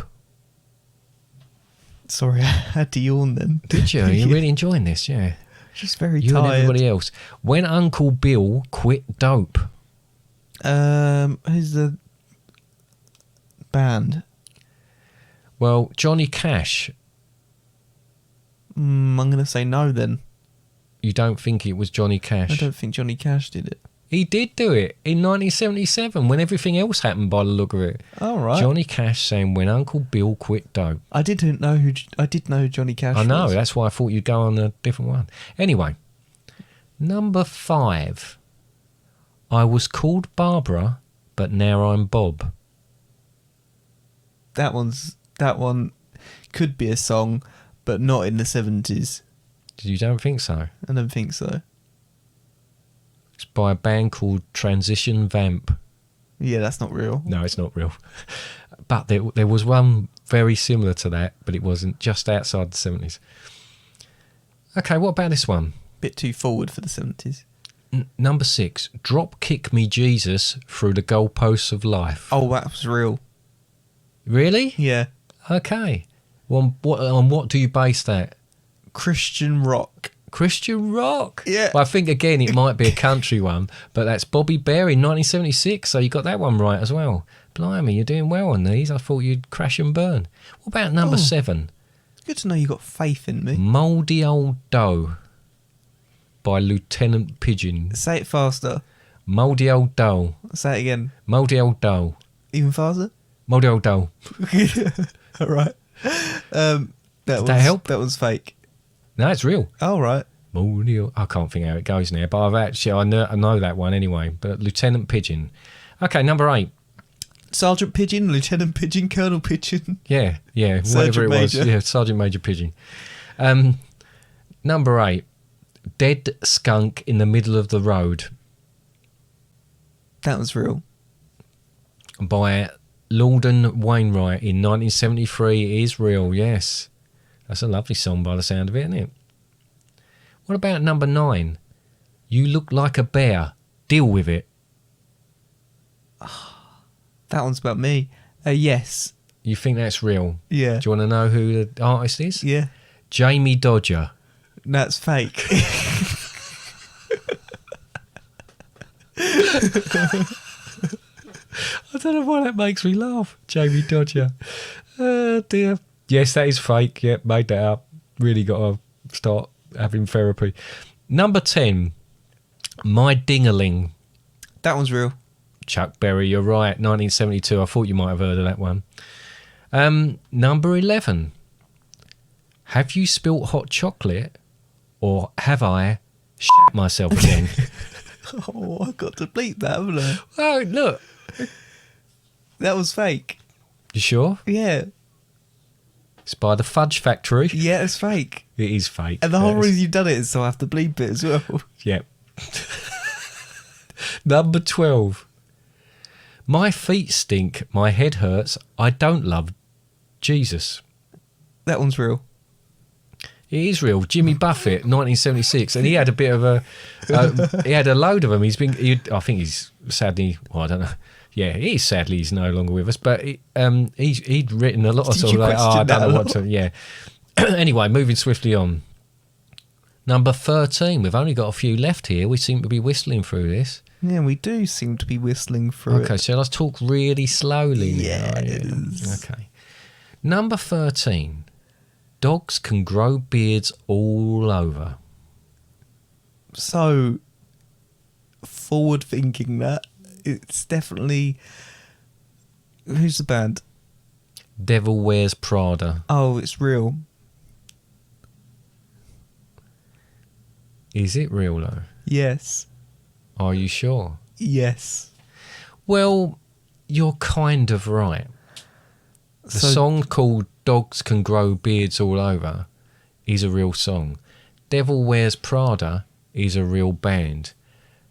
Sorry, I had to yawn then. Did you? You're really enjoying this, yeah. Just very You tired. and everybody else. When Uncle Bill Quit Dope. Who's the band? Well, Johnny Cash. I'm going to say no then. You don't think it was Johnny I Cash? don't think Johnny Cash did it. He did do it in 1977 when everything else happened by the look of it. All right. Johnny Cash saying when Uncle Bill quit dope. I did know who Johnny Cash I know, was. that's why I thought you'd go on a different one. Anyway, number 5. I was called Barbara, but now I'm Bob. That one could be a song, but not in the 70s. You don't think so? I don't think so. It's by a band called Transition Vamp. Yeah, that's not real. No, it's not real. But there was one very similar to that, but it wasn't, just outside the 70s. Okay, what about this one? Bit too forward for the 70s. Number 6. Drop Kick Me Jesus through the goalposts of life. Oh, that was real. Really? Yeah. Okay. Well, on what do you base that? Christian rock. Christian rock? Yeah. Well, I think, again, it might be a country one, but that's Bobby Bear in 1976, so you got that one right as well. Blimey, you're doing well on these. I thought you'd crash and burn. What about number 7? It's good to know you got faith in me. Mouldy Old Dough by Lieutenant Pigeon. Say it faster. Mouldy Old Dough. Say it again. Mouldy Old Dough. Even faster? Mouldy Old Dough. All right. Does that help? That was fake. No, it's real. All right. Mouldy Old... I can't think how it goes now, but I know that one anyway. But Lieutenant Pigeon. Okay, number 8. Sergeant Pigeon, Lieutenant Pigeon, Colonel Pigeon. Yeah, whatever Sergeant it was. Major. Yeah, Sergeant Major Pigeon. Number 8. Dead Skunk in the Middle of the Road That was real. by Loudon Wainwright in 1973. It is real, yes. That's a lovely song by the sound of it, isn't it? What about number 9? You Look Like a Bear. Deal with it. That one's about me. Yes. You think that's real? Yeah. Do you want to know who the artist is? Yeah. Jamie Dodger. That's fake. I don't know why that makes me laugh. Jamie Dodger. Oh dear. Yes, that is fake. Yep, made that up. Really got to start having therapy. Number 10. My Dingaling. That one's real. Chuck Berry, you're right. 1972. I thought you might have heard of that one. Number 11. Have you spilt hot chocolate, or have I shat myself again? Oh, I've got to bleep that, haven't I? Oh, look. That was fake. You sure? Yeah. It's by the Fudge Factory. Yeah, it's fake. It is fake. And the whole That is- reason you've done it is so I have to bleep it as well. Yep. Number 12. My feet stink. My head hurts. I don't love Jesus. That one's real. It is real. Jimmy Buffett, 1976, and he had a bit of a. He had a load of them. I think he's sadly. Well, I don't know. Yeah, he's no longer with us. But he'd written a lot of Did sort you of like, I question that don't a know what lot? to. Yeah. Anyway, moving swiftly on. Number 13. We've only got a few left here. We seem to be whistling through this. Yeah, we do seem to be whistling through Okay, it. so let's talk really slowly. now, Yes. Okay. Number 13. Dogs can grow beards all over. So, forward thinking that. It's definitely... Who's the band? Devil Wears Prada. Oh, it's real. Is it real though? Yes. Are you sure? Yes. Well, you're kind of right. The So- song called Dogs Can Grow Beards All Over is a real song. Devil Wears Prada is a real band.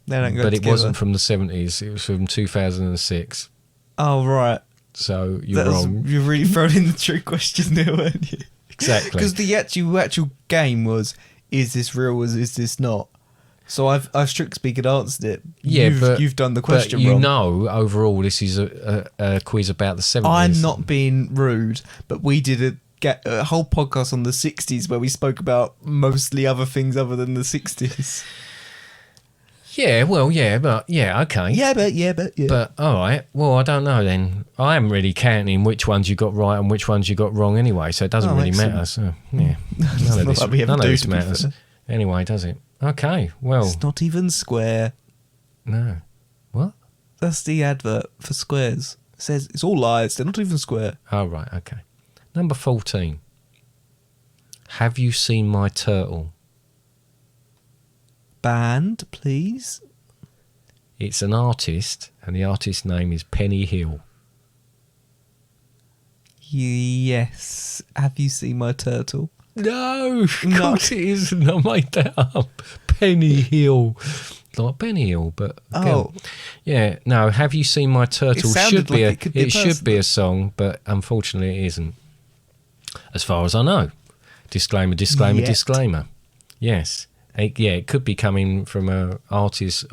They don't go But it together. wasn't from the 70s. It was from 2006. Oh, right. So you're wrong. You're really throwing in the trick question there, weren't you? Exactly. Because the actual game was, is this real or is this not? So I've strictly speaking answered it. Yeah, you've done the question but you wrong. know, overall, this is a quiz about the 70s. I'm not being rude, but we did a whole podcast on the 60s where we spoke about mostly other things other than the 60s. Yeah, well, yeah, but yeah, okay. Yeah, but. But all right, well, I don't know then. I am really counting which ones you got right and which ones you got wrong anyway, so it doesn't really excellent. matter. So yeah, none of not this, like we ever none of do, this to be matters fair. anyway, does it? Okay, well, It's not even square. no, what? That's the advert for squares. It says it's all lies. They're not even square. Oh right, okay. Number 14. Have you seen my turtle? Band, please. It's an artist, and the artist's name is Penny Hill. Yes. Have you seen my turtle? No, of No. course it isn't. I made that up. Penny Hill. Like Benny Hill, but Oh. yeah. No, have you seen my turtle? It sounded like it could be a should be person. a song, but unfortunately, it isn't. As far as I know. Disclaimer. Disclaimer. Yet. Disclaimer. Yes. It could be coming from a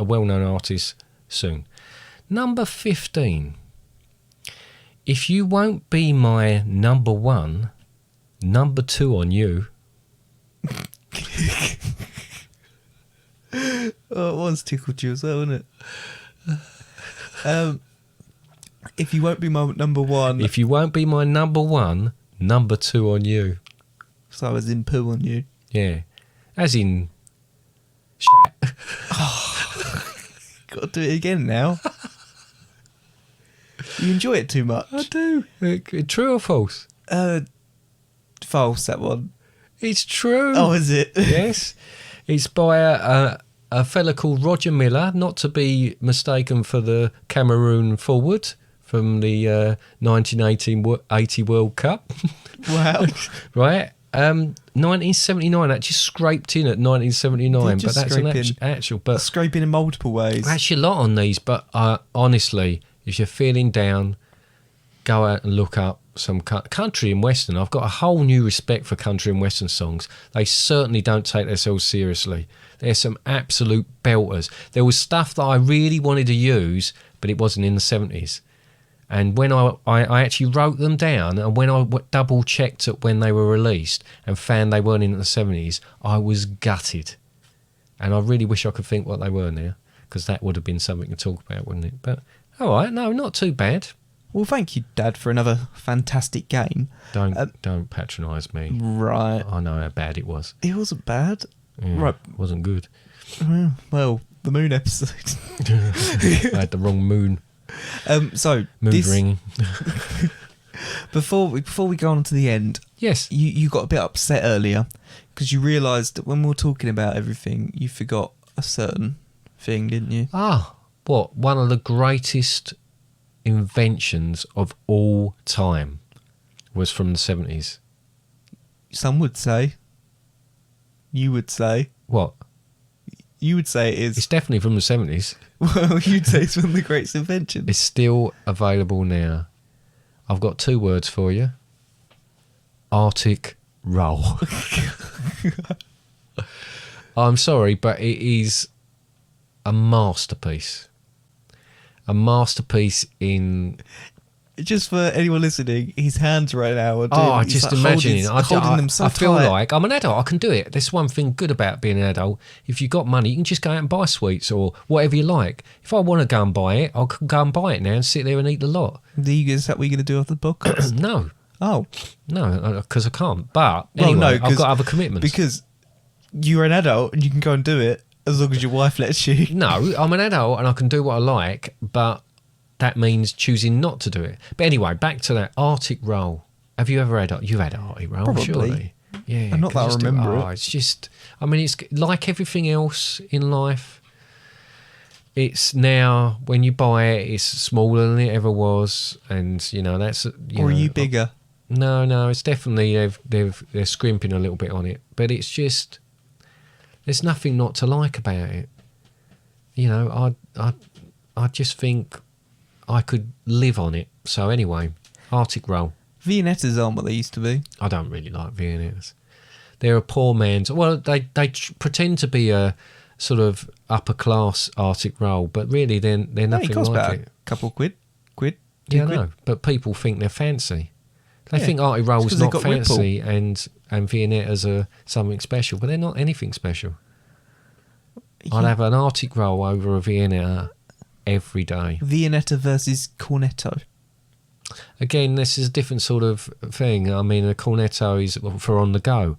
well-known artist soon. Number 15. If you won't be my number one, number two on you. Oh, it once tickled you as well, wasn't it? If you won't be my number one, If you won't be my number one, number two on you. so I was in poo on you. Yeah. As in... Got to do it again now. You enjoy it too much. I do. True or false? False, that one. It's true. Oh, is it? Yes. It's by a fella called Roger Miller, not to be mistaken for the Cameroon forward from the 1980 World Cup. Wow. Right? 1979, that just scraped in at 1979, Did but just that's scrape an in. actual. But Scraping in multiple ways. actually, a lot on these. But honestly, if you're feeling down, go out and look up some country and western. I've got a whole new respect for country and western songs. They certainly don't take themselves seriously. There's some absolute belters. There was stuff that I really wanted to use, but it wasn't in the 70s. And when I actually wrote them down, and when I double checked it when they were released and found they weren't in the 70s, I was gutted. And I really wish I could think what they were now, because that would have been something to talk about, wouldn't it? But all right, no, not too bad. Well, thank you, Dad, for another fantastic game. Don't patronise me. Right. I know how bad it was. It wasn't bad. Yeah, Right. it wasn't good. Well, the moon episode. I had the wrong moon So ring. before we go on to the end, Yes. you got a bit upset earlier because you realised that when we were talking about everything, you forgot a certain thing, didn't you? What? One of the greatest inventions of all time was from the 70s. Some would say. You would say. What? You would say it is. It's definitely from the 70s. Well, you'd say it's one of the greatest inventions. It's still available now. I've got two words for you. Arctic roll. I'm sorry, but it is a masterpiece. A masterpiece in... Just for anyone listening, his hands right now are doing, Oh, he's just like imagining. holding them so I feel tight. like I'm an adult. I can do it. There's one thing good about being an adult. If you've got money, you can just go out and buy sweets or whatever you like. If I want to go and buy it, I'll go and buy it now and sit there and eat the lot. Is that what you're going to do after the podcast? No, Oh. no, because I can't. But Well, anyway, no, I've 'cause- got other commitments. Because you're an adult and you can go and do it as long as your wife lets you. No, I'm an adult and I can do what I like, but that means choosing not to do it. But anyway, back to that Arctic roll. Have you ever had? You've had Arctic roll, Probably. surely. Yeah, And not that I remember it. It's just, I mean, it's like everything else in life. It's now when you buy it, it's smaller than it ever was, and you know that's. Or are you bigger? No, it's definitely they're scrimping a little bit on it, but it's just there's nothing not to like about it. You know, I just think I could live on it. So anyway, Arctic roll. Viennettas aren't what they used to be. I don't really like Viennettas. They're a poor man's. Well, they pretend to be a sort of upper class Arctic roll, but really they're No, nothing it costs like about it. a couple quid. Yeah, I 2 quid. know, but people think they're fancy. They Yeah. think Arctic It's rolls 'cause they've not got Ripple. fancy, and Viennettas are something special, but they're not anything special. I'd have an Arctic roll over a Viennetta every day. Viennetta versus Cornetto. Again, this is a different sort of thing. I mean, a cornetto is for on the go.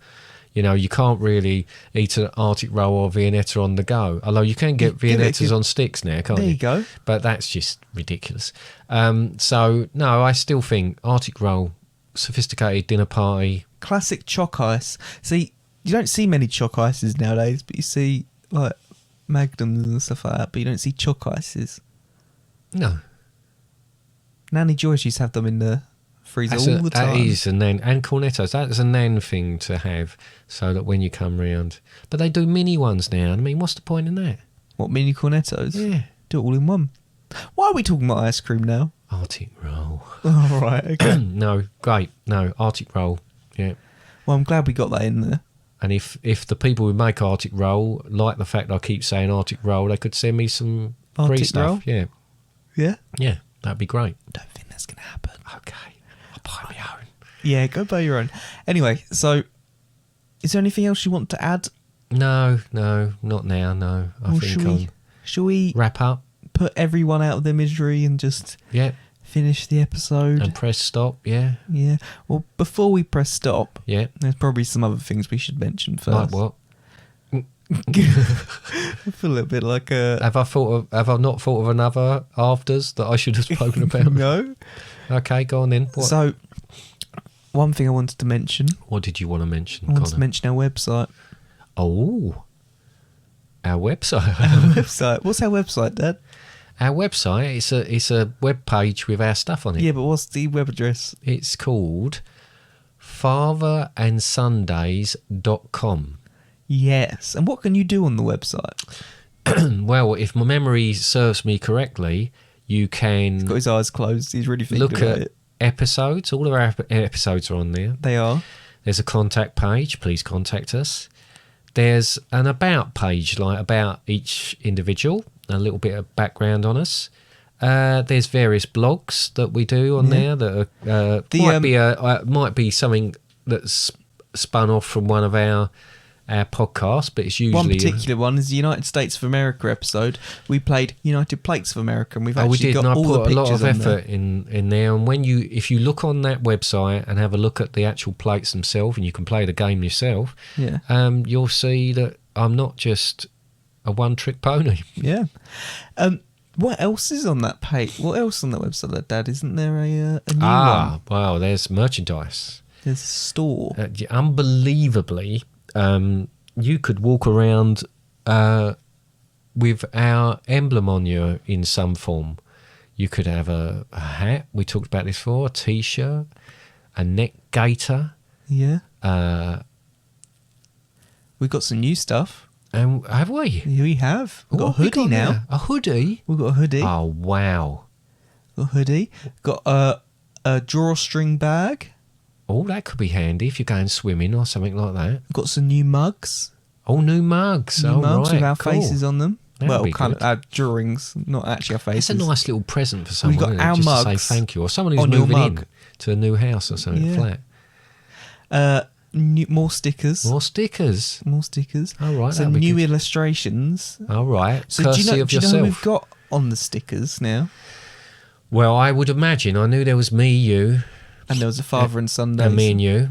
You know, you can't really eat an Arctic roll or Viennetta on the go. Although you can get Yeah, Viennettas on sticks now, can't There you? you go. But that's just ridiculous. So, no, I still think Arctic roll, sophisticated dinner party. Classic choc ice. See, you don't see many choc ices nowadays, but you see like Magnums and stuff like that, but you don't see choc ices. No, Nanny Joyce used to have them in the freezer that's all the time. that is a nan. And cornettos, that's a nan thing to have so that when you come round. But they do mini ones now. I mean, what's the point in that? What, mini cornettos? Yeah. Do it all in one. Why are we talking about ice cream now? Arctic roll. Oh, right, okay. No, great. No, Arctic roll. Yeah. Well, I'm glad we got that in there. And if the people who make Arctic roll like the fact I keep saying Arctic roll, they could send me some free Arctic stuff. roll? Yeah. Yeah? Yeah, that'd be great. Don't think that's going to happen. Okay. I'll buy my own. Yeah, go buy your own. Anyway, so is there anything else you want to add? No, not now, no. I Or think shall we wrap up. put everyone out of their misery and just Yeah. finish the episode? And press stop. Yeah. Yeah. Well, before we press stop, Yeah. there's probably some other things we should mention first. Like what? I feel a little bit like a... Have I not thought of another afters that I should have spoken about? No. Okay, go on then. What? So, one thing I wanted to mention, What did you want to mention, I wanted to Connor? mention our website. Oh, our website. Website. What's our website, Dad? Our website. It's a web page with our stuff on it. Yeah, but what's the web address? It's called fatherandsundays.com. Yes. And what can you do on the website? Well, if my memory serves me correctly, you can Got his eyes closed. He's really thinking look about at it. episodes. All of our episodes are on there. They are. There's a contact page. Please contact us. There's an about page, like about each individual, a little bit of background on us. There's various blogs that we do on there that are, might be something that's spun off from one of our podcasts, but it's usually One particular one is the United States of America episode. We played United Plates of America, and we've we actually did, got and I all the put a lot pictures of on there. effort in there. And if you look on that website and have a look at the actual plates themselves, and you can play the game yourself, Yeah. you'll see that I'm not just a one-trick pony. Yeah. What else is on that page? What else on that website, Dad? Isn't there a new one? Well, there's merchandise. There's a store. Unbelievably, you could walk around with our emblem on you in some form. You could have a hat. We talked about this before. A T-shirt, a neck gaiter. Yeah. We've got some new stuff. And have we? We have. We've got a What have we hoodie got now. there? A hoodie? We've got a hoodie. Oh, wow. Got a hoodie. Got a drawstring bag. Oh, that could be handy if you're going swimming or something like that. We've got some new mugs. Oh, new mugs. New Oh, mugs right. with our Cool. faces on them. That'd well, be kind good. of our drawings, not actually our faces. It's a nice little present for someone, got isn't it? our Just to mugs say thank you. Or someone who's on your moving in mug. to a new house or something, Yeah. flat. More stickers. More stickers. More stickers. Oh, right, Some that'd be new good. illustrations. All right. So Courtesy do you know of who yourself. we've got on the stickers now? Well, I would imagine. I knew there was me, you, And there was a father and son days. and me and you.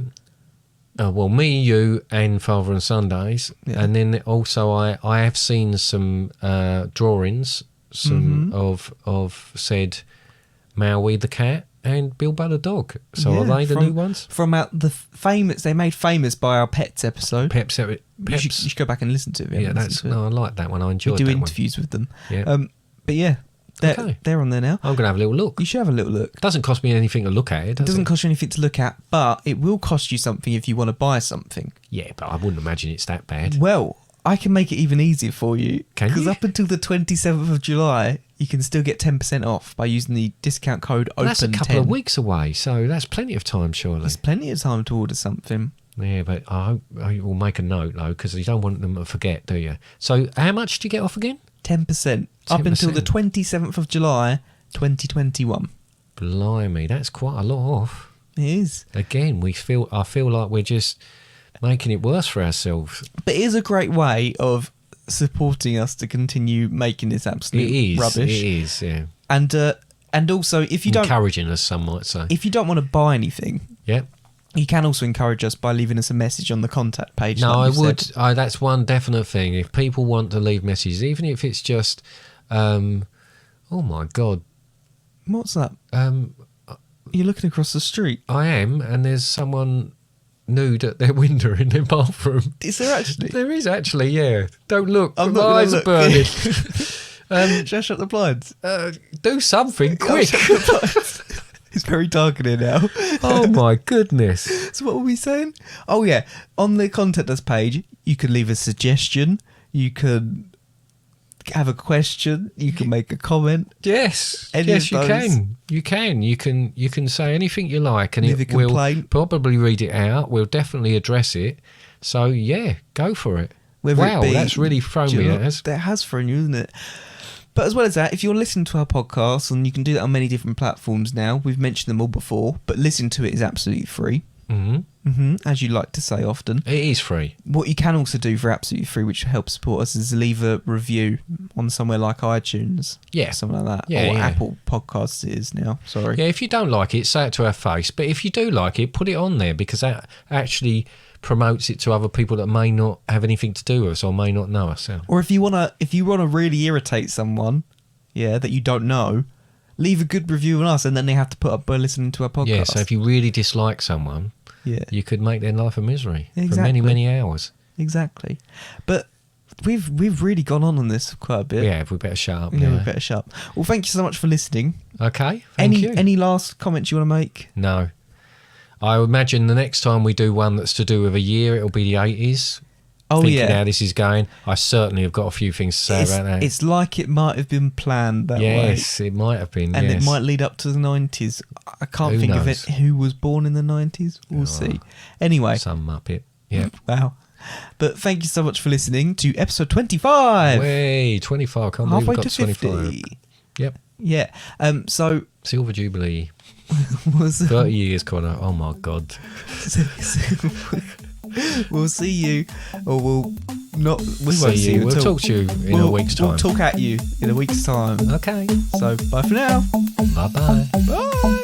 Well, me, you, and Father and Sundays. Yeah. And then also I have seen some drawings Mm-hmm. of said Maui the cat and Bilbo the dog. So Yeah, are they the new ones? From the famous, they made famous by our Pets episode. Peps. You should go back and listen to it. if you Yeah, haven't that's listened to it. no, I like that one. I We enjoyed do that interviews with them. Yeah. But yeah, they're, Okay. they're on there now. one. I'm gonna have a little look. You should have a little look. It doesn't cost me anything to look at it. It Does doesn't it? cost you anything to look at, but it will cost you something if you want to buy something. Yeah, but I wouldn't imagine it's that bad. Well, I can make it even easier for you. Can Because you? up until the 27th of July, you can still get 10% off by using the discount code Well, that's a OPEN10. couple of weeks away, so that's plenty of time, surely. There's plenty of time to order something. Yeah, but I hope I will make a note, though, because you don't want them to forget, do you? So how much do you get off again? 10%. Up until the 10%. 27th of July, 2021. Blimey, that's quite a lot off. It is. Again, I feel like we're just making it worse for ourselves. But it is a great way of supporting us to continue making this absolute rubbish. It is, yeah. And also, if you don't Encouraging us, some might say. if you don't want to buy anything, Yep. you can also encourage us by leaving us a message on the contact page. No, I like you would. said. That's one definite thing. If people want to leave messages, even if it's just, oh my God, What's that? You're looking across the street. I am, and there's someone nude at their window in their bathroom. Is there actually? There is actually, yeah. Don't look. I'm My not gonna eyes are look. burning. Should I shut the blinds? Do something I'll quick. shut the blinds. It's very dark in here now. Oh my goodness. So what were we saying? Oh yeah, on the contact us page, you could leave a suggestion. You could have a question. You can make a comment. Yes, Any yes, of you those. can. You can. You can say anything you like, and Leave a we'll complaint. probably read it out. We'll definitely address it. So yeah, go for it. Whether Wow, it be, that's really thrown Do you me. know what? As That has thrown you, isn't it? But as well as that, if you're listening to our podcast, and you can do that on many different platforms now, we've mentioned them all before, but listening to it is absolutely free. As you like to say often. it is free. What you can also do for absolutely free, which helps support us, is leave a review on somewhere like iTunes. Yeah. Something like that. Yeah, or yeah. Apple Podcasts it is now. Sorry. Yeah, if you don't like it, say it to our face. But if you do like it, put it on there, because that actually promotes it to other people that may not have anything to do with us or may not know us. So. Or if you wanna really irritate someone, that you don't know, leave a good review on us, and then they have to put up by listening to our podcast. Yeah, so if you really dislike someone, you could make their life a misery for Exactly. many, many hours. Exactly. But we've really gone on this quite a bit. Yeah, we better shut up Yeah, now. we better shut up. Well, thank you so much for listening. Okay, thank you. Any last comments you want to make? No. I imagine the next time we do one that's to do with a year, it'll be the 80s. Oh, Thinking yeah. how this is going, I certainly have got a few things to say about that. It's like it might have been planned that way. Yes, it might have been. And yes. it might lead up to the 90s. I can't Who think of knows? it. Who was born in the 90s? We'll see. Anyway. Some Muppet. Yeah. Wow. But thank you so much for listening to episode 25. Way 25. I can't believe Halfway we've to got 25. 50. Yep. Yeah. So Silver Jubilee. was 30 years, Connor. Oh my God. we'll see you, or we'll not. We won't See see you. you. We'll until- talk to you in a week's time. We'll talk at you in a week's time. Okay. So bye for now. Bye bye. Bye.